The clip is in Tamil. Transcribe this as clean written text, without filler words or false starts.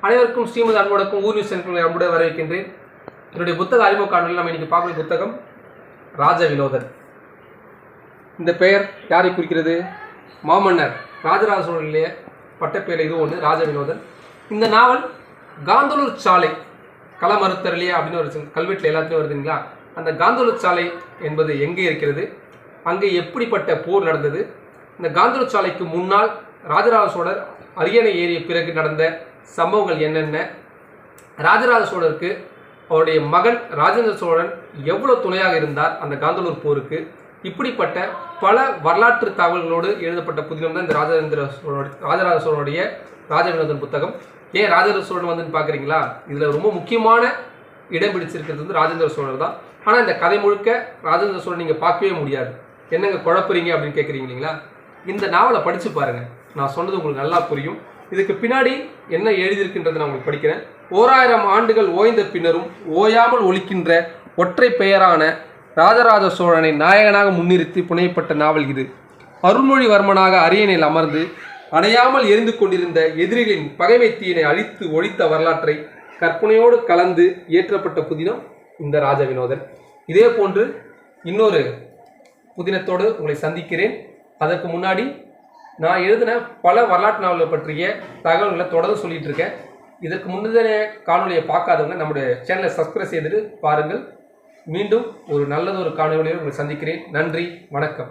அனைவருக்கும் ஸ்ரீமத் அன்புடக்கும் ஊர் நியூஸ் சென்டர்களை அன்புடன் வரவேற்கின்றேன். என்னுடைய புத்தக அறிமுக காணொலியில் நம்ம இன்னைக்கு பார்க்கக்கூடிய புத்தகம் ராஜவினோதன். இந்த பெயர் யாரை குறிக்கிறது? மாமன்னர் ராஜராஜ சோழனுடைய பட்டப்பெயர் இது ஒன்று, ராஜவினோதன். இந்த நாவல் காந்தலூர் சாலை களமறுத்தரலியா அப்படின்னு ஒரு கல்வெட்டில் எல்லாத்துலேயும் வருதுங்களா? அந்த காந்தலூர் சாலை என்பது எங்கே இருக்கிறது, அங்கே எப்படிப்பட்ட போர் நடந்தது, இந்த காந்தலூர் சாலைக்கு முன்னால் ராஜராஜ சோழர் அரியணை ஏறிய பிறகு நடந்த சம்பவங்கள் என்னென்ன, ராஜராஜ சோழருக்கு அவருடைய மகன் ராஜேந்திர சோழன் எவ்வளோ துணையாக இருந்தார் அந்த காந்தலூர் போருக்கு, இப்படிப்பட்ட பல வரலாற்று தகவல்களோடு எழுதப்பட்ட புதினம் தான் இந்த ராஜராஜ சோழனுடைய ராஜவினோதன் புத்தகம். ஏன் ராஜேந்திர சோழன் வந்துன்னு பார்க்குறீங்களா? இதில் ரொம்ப முக்கியமான இடம் பிடிச்சிருக்கிறது வந்து ராஜேந்திர சோழர் தான். ஆனால் இந்த கதை முழுக்க ராஜேந்திர சோழன் நீங்கள் பார்க்கவே முடியாது. என்னங்க குழப்பறீங்க அப்படின்னு கேட்குறீங்க இல்லைங்களா? இந்த நாவலை படித்து பாருங்கள், நான் சொன்னது உங்களுக்கு நல்லா புரியும். இதுக்கு பின்னாடி என்ன எழுதியிருக்கின்றது நான் உங்களுக்கு படிக்கிறேன். 1000 ஆண்டுகள் ஓய்ந்த பின்னரும் ஓயாமல் ஒலிக்கின்ற ஒற்றை பெயரான ராஜராஜ சோழனை நாயகனாக முன்னிறுத்தி புனையப்பட்ட நாவல் இது. அருள்மொழிவர்மனாக அரியணையில் அமர்ந்து அணையாமல் எரிந்து கொண்டிருந்த எதிரிகளின் பகைமை தீயினை அழித்து ஒழித்த வரலாற்றை கற்பனையோடு கலந்து இயற்றப்பட்ட புதினம் இந்த ராஜவினோதன். இதே போன்று இன்னொரு புதினத்தோடு உங்களை சந்திக்கிறேன். அதற்கு முன்னாடி நான் எழுதின பல வரலாற்று நாவல்களை பற்றிய தகவல்களை தொடர்ந்து சொல்லிட்டு இருக்கேன். இதற்கு முன்னே காணொலியை பார்க்காதவங்க நம்முடைய சேனலை சப்ஸ்கிரைப் செய்துட்டு பாருங்கள். மீண்டும் ஒரு நல்லதொரு காணொலியை உங்களை சந்திக்கிறேன். நன்றி, வணக்கம்.